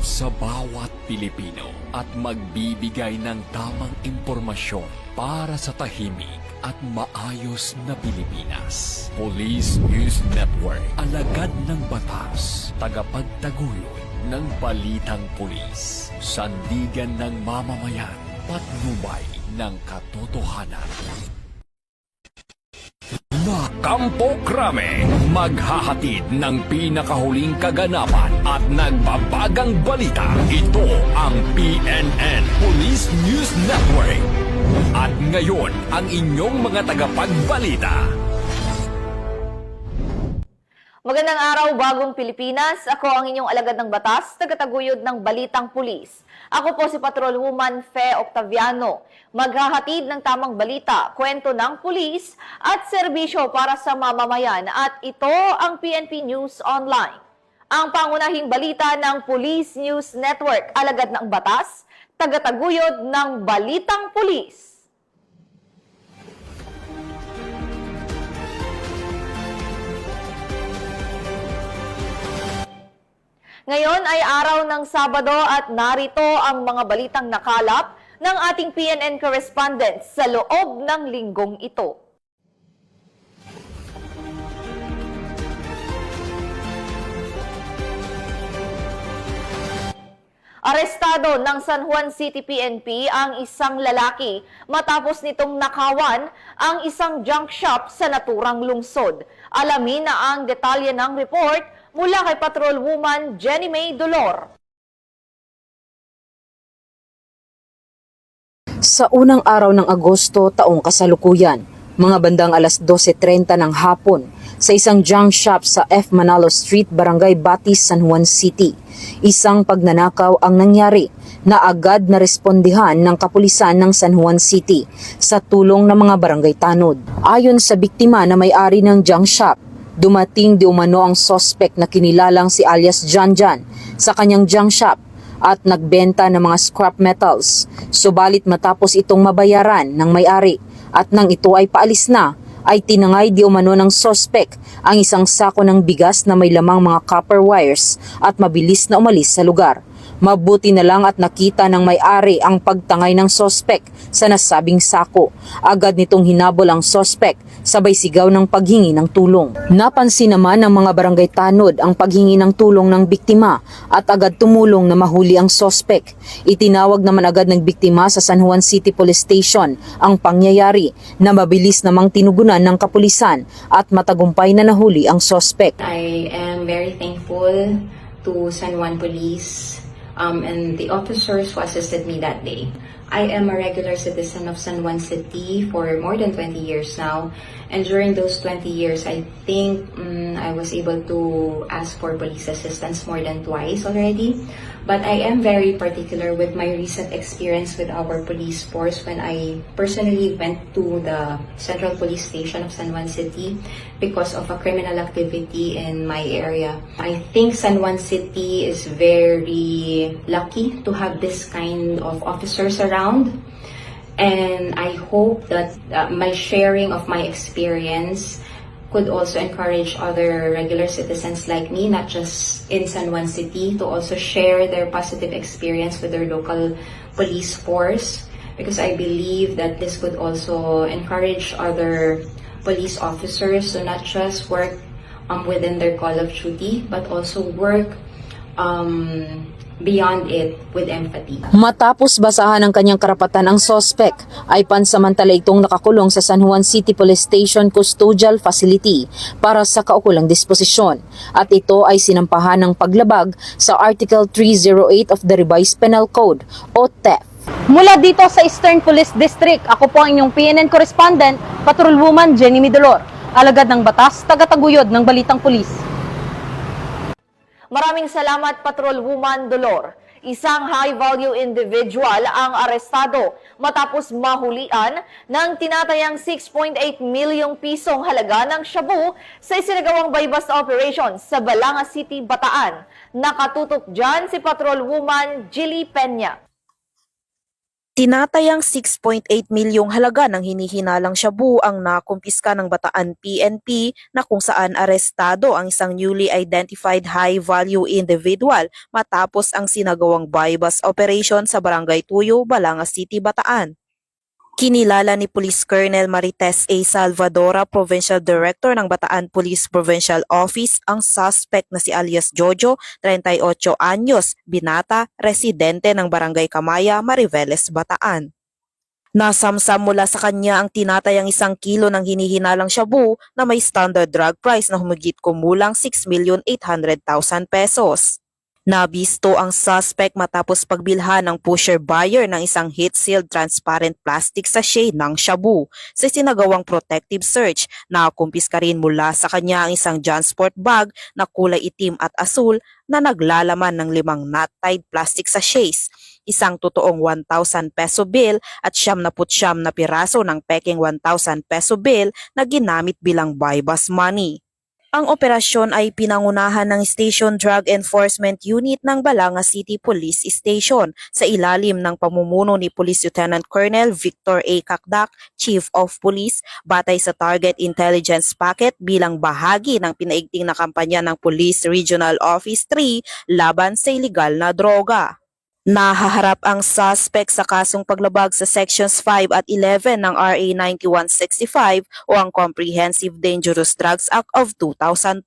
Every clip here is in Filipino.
sa bawat Pilipino at magbibigay ng tamang impormasyon para sa tahimik at maayos na Pilipinas. Police News Network, alagad ng batas, tagapagtaguyod ng balitang pulis, sandigan ng mamamayan, patnubay ng katotohanan. Na Kampo Krame, maghahatid ng pinakahuling kaganapan at nagbabagang balita. Ito ang PNN Police News Network. At ngayon, ang inyong mga tagapagbalita. Magandang araw, bagong Pilipinas. Ako ang inyong alagad ng batas, tagataguyod ng Balitang Pulis. Ako po si Patrolwoman Fe Octaviano. Maghahatid ng tamang balita, kwento ng pulis at serbisyo para sa mamamayan. At ito ang PNP News Online. Ang pangunahing balita ng Police News Network, alagad ng batas, tagataguyod ng Balitang Pulis. Ngayon ay araw ng Sabado at narito ang mga balitang nakalap ng ating PNN correspondent sa loob ng linggong ito. Arestado ng San Juan City PNP ang isang lalaki matapos nitong nakawan ang isang junk shop sa naturang lungsod. Alamin na ang detalye ng report mula kay Patrolwoman Jenny May Dolor. Sa unang araw ng Agosto taong kasalukuyan, mga bandang alas 12:30 ng hapon, sa isang junk shop sa F. Manalo Street, Barangay Batis, San Juan City, isang pagnanakaw ang nangyari na agad na respondihan ng kapulisan ng San Juan City sa tulong ng mga barangay tanod. Ayon sa biktima na may-ari ng junk shop, dumating di umano ang suspect na kinilalang si alias Janjan sa kanyang junk shop at nagbenta ng mga scrap metals. Subalit matapos itong mabayaran ng may-ari at nang ito ay paalis na, ay tinangay di umano ng suspect ang isang sako ng bigas na may lamang mga copper wires at mabilis na umalis sa lugar. Mabuti na lang at nakita ng may-ari ang pagtangay ng suspect sa nasabing sako. Agad nitong hinabol ang suspect, sabay sigaw ng paghingi ng tulong. Napansin naman ng mga barangay tanod ang paghingi ng tulong ng biktima at agad tumulong na mahuli ang suspect. Itinawag naman agad ng biktima sa San Juan City Police Station ang pangyayari na mabilis namang tinugunan ng kapulisan at matagumpay na nahuli ang suspect. I am very thankful to San Juan Police and the officers who assisted me that day. I am a regular citizen of San Juan City for more than 20 years now, and during those 20 years, I think I was able to ask for police assistance more than twice already. But I am very particular with my recent experience with our police force when I personally went to the Central Police Station of San Juan City because of a criminal activity in my area. I think San Juan City is very lucky to have this kind of officers around. And I hope that my sharing of my experience could also encourage other regular citizens like me, not just in San Juan City, to also share their positive experience with their local police force, because I believe that this could also encourage other police officers to not just work within their call of duty, but also work beyond it with empathy. Matapos basahan ng kanyang karapatan ang suspect, ay pansamantala itong nakakulong sa San Juan City Police Station Custodial Facility para sa kaukulang disposisyon. At ito ay sinampahan ng paglabag sa Article 308 of the Revised Penal Code o theft. Mula dito sa Eastern Police District, ako po ang inyong PNN correspondent, Patrolwoman Jenny May Dolor. Alagad ng batas, tagataguyod ng Balitang Pulis. Maraming salamat, Patrolwoman Dolor. Isang high-value individual ang arestado matapos mahulian ng tinatayang 6.8 milyong pisong halaga ng shabu sa isinagawang buy-bust operation sa Balanga City, Bataan. Nakatutok dyan si Patrolwoman Jilly Peña. Tinatayang 6.8 milyong halaga ng hinihinalang shabu ang nakumpiska ng Bataan PNP na kung saan arestado ang isang newly identified high-value individual matapos ang sinagawang buy-bust operation sa Barangay Tuyo, Balanga City, Bataan. Kinilala ni Police Colonel Marites A. Salvadora, Provincial Director ng Bataan Police Provincial Office, ang suspect na si alias Jojo, 38 anyos, binata, residente ng Barangay Kamaya, Mariveles, Bataan. Nasamsam mula sa kanya ang tinatayang 1 kilo ng hinihinalang shabu na may standard drug price na humigit kumulang 6,800,000 pesos. Nabisto ang suspect matapos pagbilhan ng pusher-buyer ng isang heat-sealed transparent plastic sachet ng shabu. Sa sinagawang protective search, nakakumpiska rin mula sa kanya ang isang Jansport bag na kulay itim at asul na naglalaman ng 5 knot-tied plastic sachets, isang totoong 1,000 peso bill at 79 na piraso ng peking 1,000 peso bill na ginamit bilang buy-bust money. Ang operasyon ay pinangunahan ng Station Drug Enforcement Unit ng Balanga City Police Station sa ilalim ng pamumuno ni Police Lieutenant Colonel Victor A. Kakdak, Chief of Police, batay sa Target Intelligence Packet bilang bahagi ng pinaigting na kampanya ng Police Regional Office 3 laban sa iligal na droga. Nahaharap ang suspect sa kasong paglabag sa Sections 5 at 11 ng RA 9165 o ang Comprehensive Dangerous Drugs Act of 2002.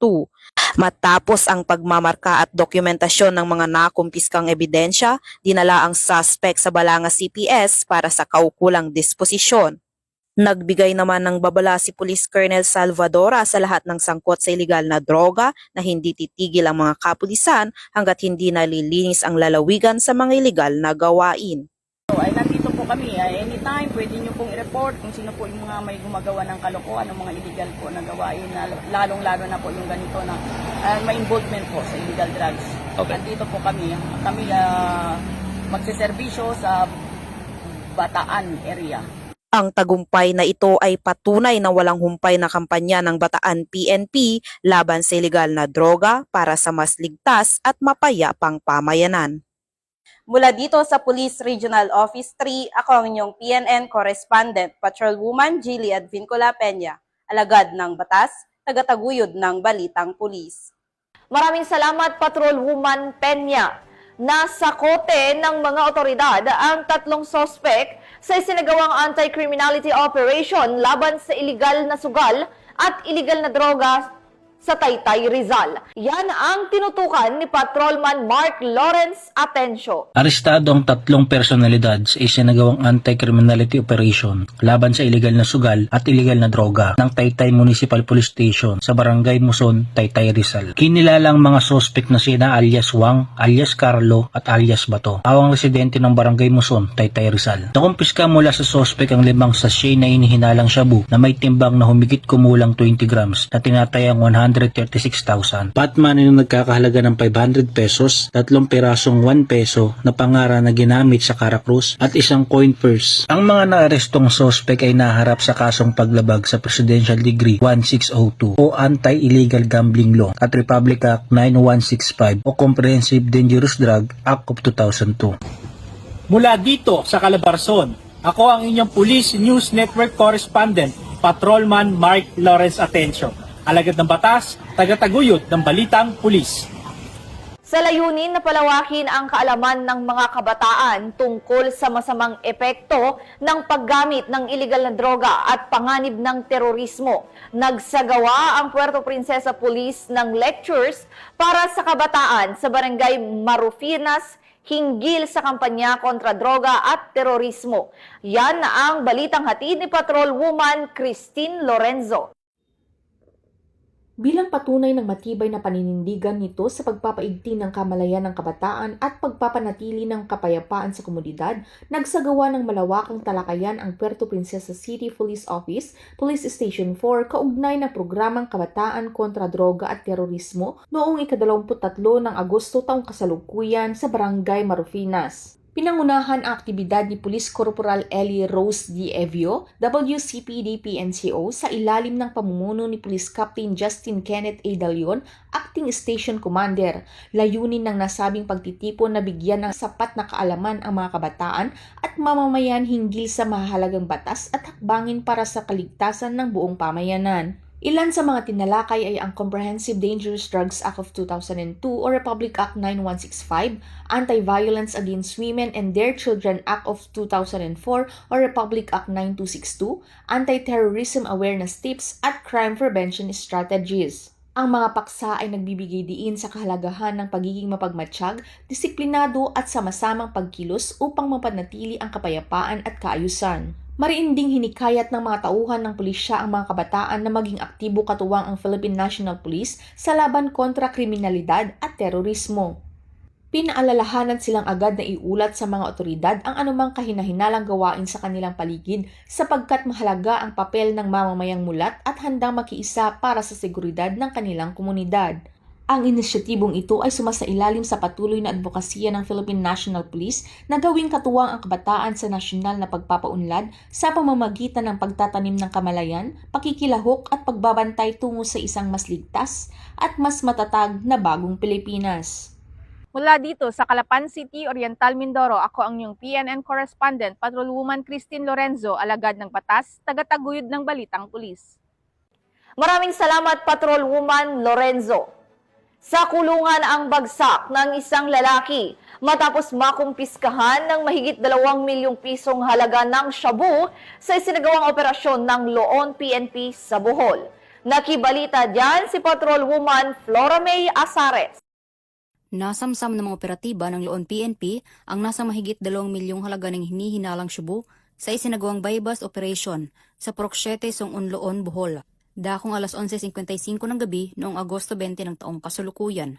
Matapos ang pagmamarka at dokumentasyon ng mga nakumpiskang ebidensya, dinala ang suspect sa Balanga CPS para sa kaukulang disposisyon. Nagbigay naman ng babala si Police Colonel Salvadora sa lahat ng sangkot sa iligal na droga na hindi titigil ang mga kapulisan hanggat hindi nalilinis ang lalawigan sa mga iligal na gawain. Ay nandito po kami, anytime pwede nyo pong i-report kung sino po yung mga may gumagawa ng kalokohan, ng mga illegal po na gawain, lalong-lalo na po yung ganito na may involvement po sa illegal drugs. Okay. Nandito po kami magsiservisyo sa Bataan area. Ang tagumpay na ito ay patunay na walang humpay na kampanya ng Bataan PNP laban sa iligal na droga para sa mas ligtas at mapayapang pamayanan. Mula dito sa Police Regional Office 3, ako ang inyong PNN Correspondent, Patrolwoman Jilly Advincula Peña, alagad ng batas, tagataguyod ng Balitang Pulis. Maraming salamat, Patrolwoman Peña. Nasa kote ng mga otoridad ang 3 sospek sa isinagawang anti-criminality operation laban sa iligal na sugal at iligal na droga sa Taytay, Rizal. Yan ang tinutukan ni Patrolman Mark Lawrence Atencio. Arestado ang 3 personalidad sa isinagawang anti-criminality operation laban sa iligal na sugal at iligal na droga ng Taytay Municipal Police Station sa Barangay Muson, Taytay, Rizal. Kinilalang mga sospek na sina alias Wang, alias Carlo at alias Bato, awang residente ng Barangay Muson, Taytay, Rizal. Nakumpiska mula sa sospek ang 5 sachet na hinihinalang shabu na may timbang na humigit kumulang 20 grams na tinatayang 136,000. Patman na nagkakahalaga ng 500 pesos, 3 pirasong 1 peso na pangara na ginamit sa Caracruz at isang coin purse. Ang mga naarestong sospek ay naharap sa kasong paglabag sa Presidential Decree 1602 o Anti-Illegal Gambling Law at Republic Act 9165 o Comprehensive Dangerous Drug Act of 2002. Mula dito sa Calabarzon, ako ang inyong Police News Network Correspondent, Patrolman Mark Lawrence Atencio. Alagad ng batas, tagataguyod ng Balitang Pulis. Sa layunin na palawakin ang kaalaman ng mga kabataan tungkol sa masamang epekto ng paggamit ng iligal na droga at panganib ng terorismo, nagsagawa ang Puerto Princesa Police ng lectures para sa kabataan sa Barangay Marufinas hinggil sa kampanya kontra droga at terorismo. Yan ang balitang hatid ni Patrolwoman Christine Lorenzo. Bilang patunay ng matibay na paninindigan nito sa pagpapaigting ng kamalayan ng kabataan at pagpapanatili ng kapayapaan sa komunidad, nagsagawa ng malawakang talakayan ang Puerto Princesa City Police Office, Police Station 4, kaugnay na programang Kabataan kontra Droga at Terorismo noong ika-23 ng Agosto taong kasalukuyan sa Barangay Marufinas. Pinangunahan ang aktibidad ni Police Corporal Ellie Rose D. Evio, WCPD-PNCO, sa ilalim ng pamumuno ni Police Captain Justin Kenneth A. Dalion, Acting Station Commander. Layunin ng nasabing pagtitipon na bigyan ng sapat na kaalaman ang mga kabataan at mamamayan hinggil sa mahalagang batas at hakbangin para sa kaligtasan ng buong pamayanan. Ilan sa mga tinalakay ay ang Comprehensive Dangerous Drugs Act of 2002 o Republic Act 9165, Anti-Violence Against Women and Their Children Act of 2004 o Republic Act 9262, Anti-Terrorism Awareness Tips at Crime Prevention Strategies. Ang mga paksa ay nagbibigay diin sa kahalagahan ng pagiging mapagmatsyag, disiplinado at sama-samang pagkilos upang mapanatili ang kapayapaan at kaayusan. Mariinding hinikayat ng mga tauhan ng pulisya ang mga kabataan na maging aktibo katuwang ang Philippine National Police sa laban kontra kriminalidad at terorismo. Pinaalalahanan silang agad na iulat sa mga otoridad ang anumang kahinahinalang gawain sa kanilang paligid sapagkat mahalaga ang papel ng mamamayang mulat at handang makiisa para sa seguridad ng kanilang komunidad. Ang inisyatibong ito ay sumasailalim sa patuloy na advokasya ng Philippine National Police na gawing katuwang ang kabataan sa nasyonal na pagpapaunlad sa pamamagitan ng pagtatanim ng kamalayan, pakikilahok at pagbabantay tungo sa isang mas ligtas at mas matatag na bagong Pilipinas. Mula dito sa Calapan City, Oriental Mindoro, ako ang inyong PNN correspondent, Patrolwoman Christine Lorenzo, alagad ng batas, tagataguyod ng Balitang Pulis. Maraming salamat, Patrolwoman Lorenzo. Sa kulungan ang bagsak ng isang lalaki matapos makumpiskahan ng mahigit 2 milyong pisong halaga ng shabu sa isinagawang operasyon ng Loon PNP sa Bohol. Nakibalita diyan si Patrolwoman Flora May Asares. Nasamsam ng mga operatiba ng Loon PNP ang nasa mahigit 2 milyong halaga ng hinihinalang shabu sa isinagawang buy-bust operation sa Proxete, Song-un, Loon, Bohol. Dakong alas 11:55 ng gabi noong Agosto 20 ng taong kasalukuyan.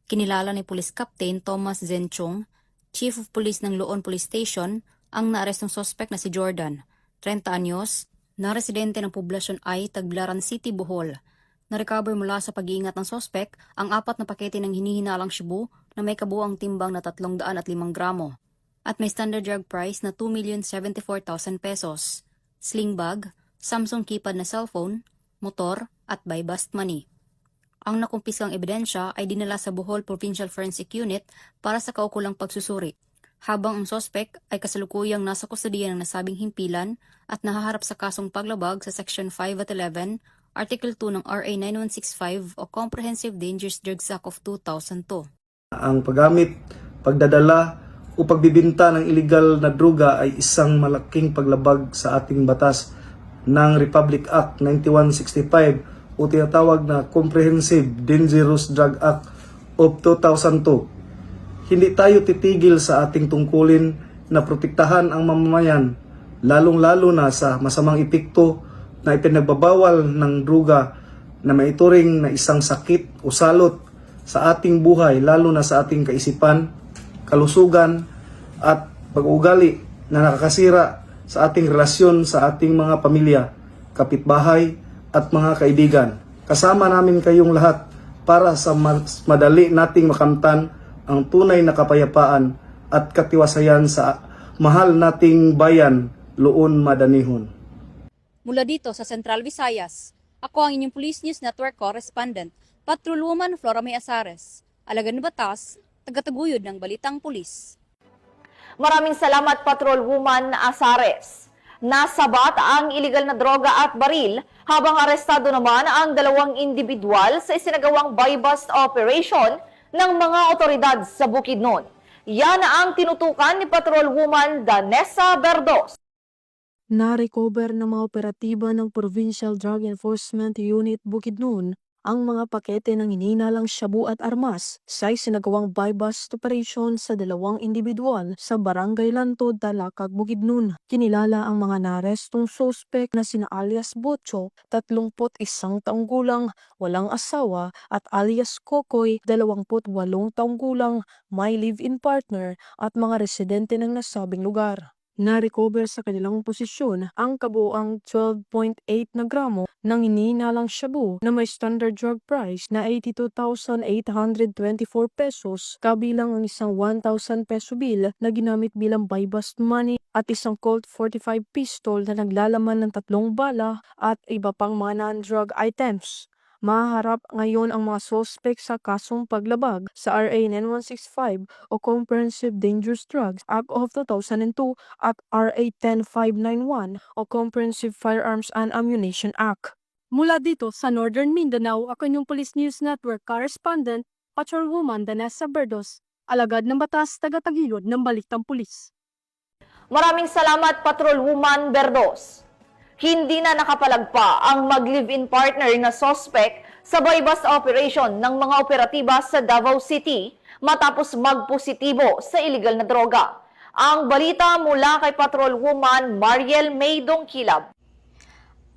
Kinilala ni Police Captain Thomas Zenchong, Chief of Police ng Loon Police Station, ang naarestong suspect na si Jordan, 30 anyos, na residente ng poblasyon ay Tagbilaran City, Bohol. Na-recover mula sa pag-iingat ng suspect ang 4 na pakete ng hinihinalang shabu na may kabuang timbang na 305 gramo at may standard drug price na 2,074,000 pesos, sling bag, Samsung keypad na cellphone, motor at buy-bust money. Ang nakumpiskang ebidensya ay dinala sa Bohol Provincial Forensic Unit para sa kaukulang pagsusuri, habang ang sospek ay kasalukuyang nasa kustodiya ng nasabing himpilan at nahaharap sa kasong paglabag sa Section 5 at 11, Article 2 ng RA 9165 o Comprehensive Dangerous Drugs Act of 2002. Ang paggamit, pagdadala o pagbibinta ng illegal na droga ay isang malaking paglabag sa ating batas ng Republic Act 9165 o tinatawag na Comprehensive Dangerous Drug Act of 2002. Hindi tayo titigil sa ating tungkulin na protektahan ang mamamayan, lalong-lalo na sa masamang epekto na ipinagbabawal ng droga na maituring na isang sakit o salot sa ating buhay, lalo na sa ating kaisipan, kalusugan at pag-uugali na nakakasira sa ating relasyon sa ating mga pamilya, kapitbahay at mga kaibigan. Kasama namin kayong lahat para sa mas madali nating makamtan ang tunay na kapayapaan at katiwasayan sa mahal nating bayan, Loon, Madanihon. Mula dito sa Central Visayas, ako ang inyong Police News Network correspondent, Patrolwoman Flora May Asares, alagad ng batas, tagataguyod ng Balitang Pulis. Maraming salamat, Patrolwoman Asares. Nasabat ang iligal na droga at baril habang arestado naman ang 2 individual sa isinagawang buy-bust operation ng mga otoridad sa Bukidnon. Yan ang tinutukan ni Patrolwoman Danessa Berdos. Na-recover ng mga operatiba ng Provincial Drug Enforcement Unit Bukidnon ang mga pakete ng hinihinalang shabu at armas sa isinagawang buy-bust operation sa 2 individual sa Barangay Lantod, Talakag, Bukidnon. Kinilala ang mga naarestong suspect na sina alias Bocho, 31 taong gulang, walang asawa, at alias Kokoy, 28 taong gulang, may live-in partner at mga residente ng nasabing lugar. na-recover sa kanilang posisyon ang kabuang 12.8 na gramo ng hinihinalang shabu na may standard drug price na 82,824 pesos kabilang ang isang 1,000 peso bill na ginamit bilang buy bust money at isang Colt 45 pistol na naglalaman ng 3 bala at iba pang mga non-drug items. Maharap ngayon ang mga sospek sa kasong paglabag sa RA 9165 o Comprehensive Dangerous Drugs Act of 2002 at RA 10591 o Comprehensive Firearms and Ammunition Act. Mula dito sa Northern Mindanao, ako yung Police News Network Correspondent, Patrolwoman Danessa Berdos, alagad ng batas, taga-tagilid ng Balitang Pulis. Maraming salamat, Patrolwoman Berdos. Hindi na nakapalagpa ang mag-live-in partner na sospek sa buy-bust operation ng mga operatiba sa Davao City matapos magpositibo sa illegal na droga. Ang balita mula kay Patrolwoman Mariel May Dongkilab.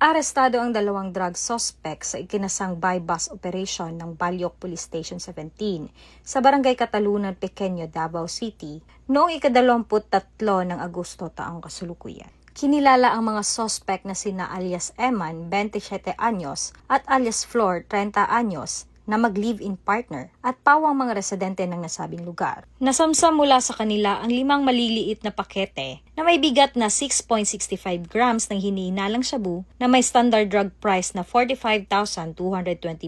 Arestado ang 2 drug suspect sa ikinasang buy-bust operation ng Balyok Police Station 17 sa Barangay Katalunan, Pequeño, Davao City noong ika-23 ng Agosto taong kasalukuyan. Kinilala ang mga suspect na sina alias Eman, 27 anyos, at alias Flor, 30 anyos, na mag-live-in partner at pawang mga residente ng nasabing lugar. Nasamsam mula sa kanila ang 5 maliliit na pakete na may bigat na 6.65 grams ng hinihinalang shabu na may standard drug price na 45,220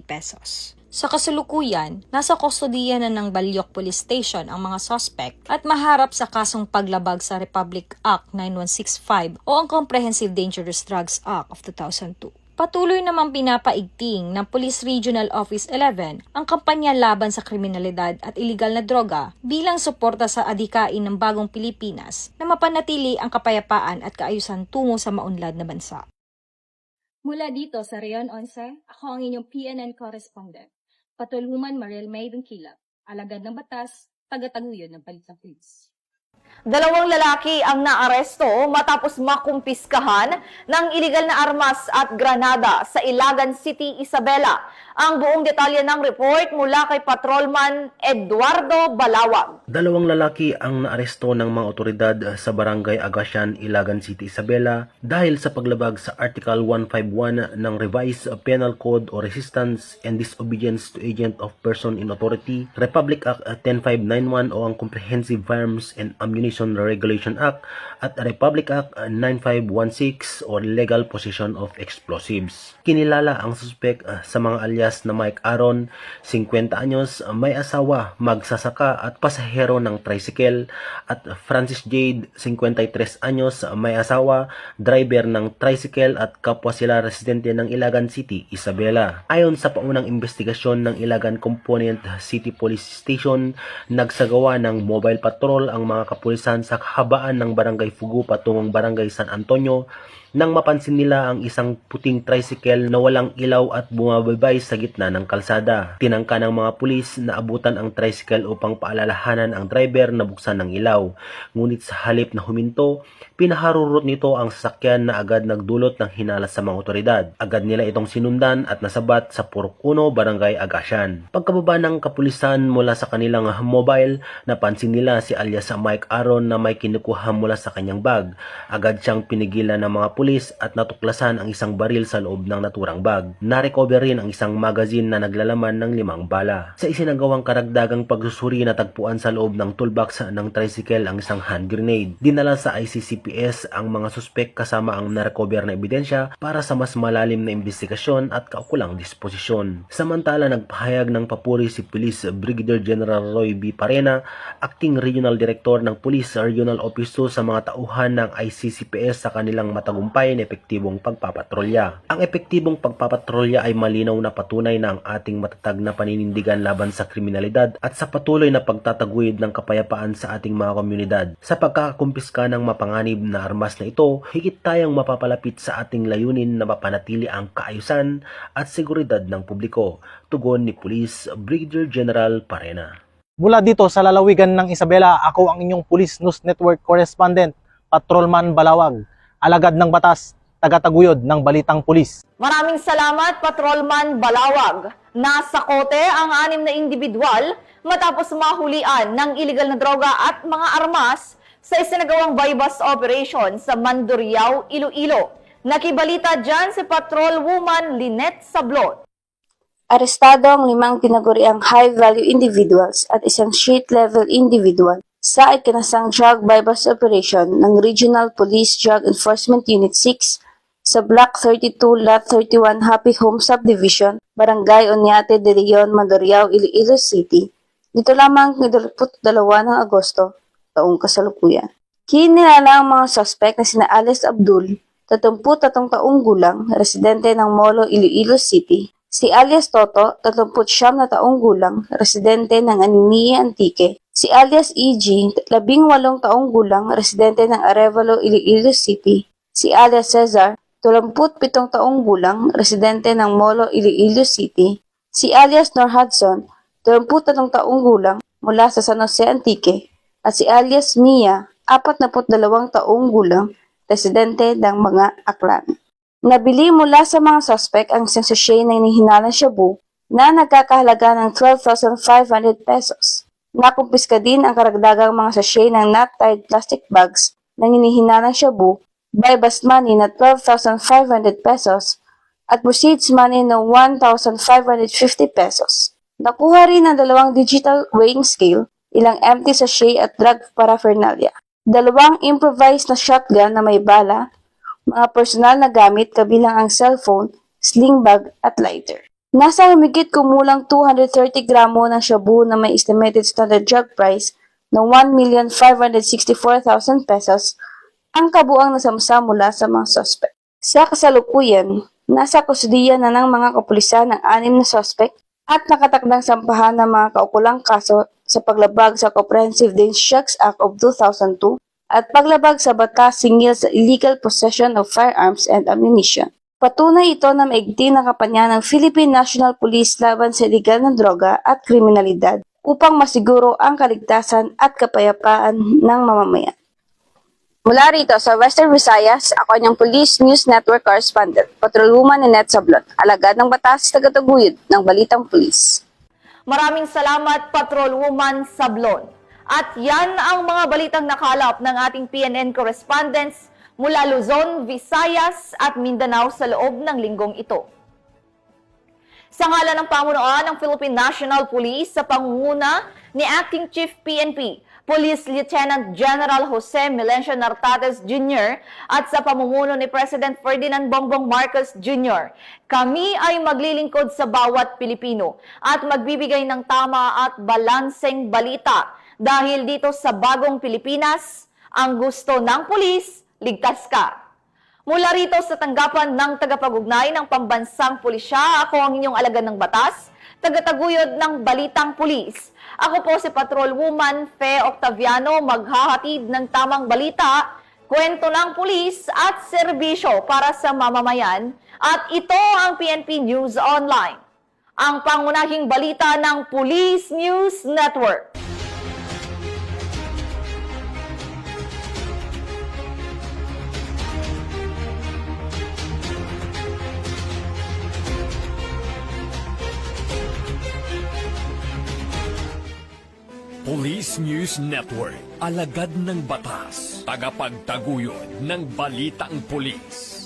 pesos. Sa kasalukuyan, nasa kustodiya na ng Balyok Police Station ang mga suspect at maharap sa kasong paglabag sa Republic Act 9165 o ang Comprehensive Dangerous Drugs Act of 2002. Patuloy namang pinapaigting ng Police Regional Office 11 ang kampanya laban sa kriminalidad at iligal na droga bilang suporta sa adhikain ng bagong Pilipinas na mapanatili ang kapayapaan at kaayusan tungo sa maunlad na bansa. Mula dito sa Reon 11, ako ang inyong PNN correspondent, Patrolwoman Mariel May Dongkilab, alagad ng batas, taga-taguyod ng Balitang Pulis. 2 lalaki ang naaresto matapos makumpiskahan ng iligal na armas at granada sa Ilagan City, Isabela. Ang buong detalye ng report mula kay Patrolman Eduardo Balawag. 2 lalaki ang naaresto ng mga otoridad sa Barangay Agasian, Ilagan City, Isabela dahil sa paglabag sa Article 151 ng Revised Penal Code o Resistance and Disobedience to Agent of Person in Authority, Republic Act 10591 o ang Comprehensive Firearms and Ammunition Regulation Act at Republic Act 9516 o Legal Possession of Explosives. Kinilala ang suspek sa mga alias na Mike Aaron, 50 anyos, may asawa, magsasaka at pasahero ng tricycle, at Francis Jade, 53 anyos, may asawa, driver ng tricycle at kapwa sila residente ng Ilagan City, Isabela. Ayon sa paunang investigasyon ng Ilagan Component City Police Station, nagsagawa ng mobile patrol ang mga kapulisan sa kahabaan ng Barangay Fugu patungong Barangay San Antonio nang mapansin nila ang isang puting tricycle na walang ilaw at bumabaybay sa gitna ng kalsada. Tinangka ng mga pulis na abutan ang tricycle upang paalalahanan ang driver na buksan ng ilaw. Ngunit sa halip na huminto, pinaharurot nito ang sasakyan na agad nagdulot ng hinala sa mga otoridad. Agad nila itong sinundan at nasabat sa Purok 1, Barangay Agasian. Pagkababa ng kapulisan mula sa kanilang mobile, napansin nila si alias Mike Aaron na may kinukuha mula sa kanyang bag. Agad siyang pinigilan ng mga pulis at natuklasan ang isang baril sa loob ng naturang bag. Narecover rin ang isang magazine na naglalaman ng 5 bala. Sa isinagawang karagdagang pagsusuri, natagpuan sa loob ng toolbox ng tricycle ang isang hand grenade. Dinala sa ICCPS ang mga suspek kasama ang narecover na ebidensya para sa mas malalim na investigasyon at kaukulang disposisyon. Samantala, nagpahayag ng papuri si Police Brigadier General Roy B. Parena, Acting Regional Director ng Police Regional Office 2, sa mga tauhan ng ICCPS sa kanilang matagumpay na epektibong pagpapatrolya. Ang epektibong pagpapatrolya ay malinaw na patunay na ang ating matatag na paninindigan laban sa kriminalidad at sa patuloy na pagtataguyod ng kapayapaan sa ating mga komunidad. Sa pagkakakumpiska ng mapanganib na armas na ito, higit tayong mapapalapit sa ating layunin na mapanatili ang kaayusan at seguridad ng publiko. Tugon ni Police Brigadier General Parena. Mula dito sa lalawigan ng Isabela, ako ang inyong Police News Network Correspondent, Patrolman Balawag, alagad ng batas, taga-taguyod ng Balitang Pulis. Maraming salamat, Patrolman Balawag. Nasa kote ang 6 na individual matapos mahulian ng iligal na droga at mga armas sa isinagawang bypass operation sa Mandurriao, Iloilo. Nakibalita dyan si Patrolwoman Lynette Sablon. Arestado ang 5 tinaguriang high-value individuals at isang street-level individual sa ikinasang drug bypass operation ng Regional Police Drug Enforcement Unit 6 sa Block 32, Lot 31, Happy Home Subdivision, Barangay Oñate de Leon, Mandurriao, Iloilo City. Dito lamang 22 ng Agosto, taong kasalukuyan. Kinilala ang mga suspect na sina Alice Abdul, 33 taong gulang, residente ng Molo, Iloilo City. Si alias Toto, 39 na taong gulang, residente ng Anini, Antique. Si alias EG, 18 taong gulang, residente ng Arevalo, Iloilo City. Si alias Cesar, 27 taong gulang, residente ng Molo, Iloilo City. Si alias Nor Hudson, 23 taong gulang, mula sa San Jose, Antique. At si alias Mia, 42 taong gulang, residente ng mga Aklan. Nabili mula sa mga suspect ang isang sachet na hinihinalang shabu na nagkakahalaga ng 12,500 pesos. Nakumpiska din ang karagdagang mga sachet ng knot-tied plastic bags na hinihinalang shabu, bypass money na 12,500 pesos at proceeds money na 1,550 pesos. Nakuha rin ang 2 digital weighing scale, ilang empty sachet at drug paraphernalia, 2 improvised na shotgun na may bala, mga personal na gamit kabilang ang cellphone, sling bag at lighter. Nasa humigit kumulang 230 gramo ng shabu na may estimated standard drug price na 1,564,000 pesos ang kabuang nasamsa mula sa mga suspect. Sa kasalukuyan, nasa kustudiya na ng mga kapulisan ang 6 na suspect at nakatakdang sampahan ng mga kaukulang kaso sa paglabag sa Comprehensive Dangerous Act of 2002 at paglabag sa batas singil sa illegal possession of firearms and ammunition. Patunay ito na maigting na kampanya ng Philippine National Police laban sa illegal na droga at kriminalidad upang masiguro ang kaligtasan at kapayapaan ng mamamayan. Mula rito sa Western Visayas, ako ang Police News Network Correspondent, Patrolwoman Lynette Sablon, alagad ng batas, tagataguyod ng Balitang Pulis. Maraming salamat, Patrolwoman Sablon. At yan ang mga balitang nakalap ng ating PNN correspondents mula Luzon, Visayas at Mindanao sa loob ng linggong ito. Sa ngalan ng pamunuan ng Philippine National Police sa pangunguna ni Acting Chief PNP, Police Lieutenant General Jose Melencio Nartates Jr. at sa pamumuno ni President Ferdinand Bongbong Marcos Jr., kami ay maglilingkod sa bawat Pilipino at magbibigay ng tama at balanseng balita dahil dito sa bagong Pilipinas, ang gusto ng pulis, ligtas ka. Mula rito sa tanggapan ng tagapag-ugnay ng Pambansang Pulisya, ako ang inyong alagad ng batas, tagataguyod ng Balitang Pulis. Ako po si Patrolwoman Fe Octaviano, maghahatid ng tamang balita, kwento ng pulis at serbisyo para sa mamamayan. At ito ang PNP News Online, ang pangunahing balita ng Police News Network. Police News Network, alagad ng batas, tagapagtaguyod ng balitang pulis.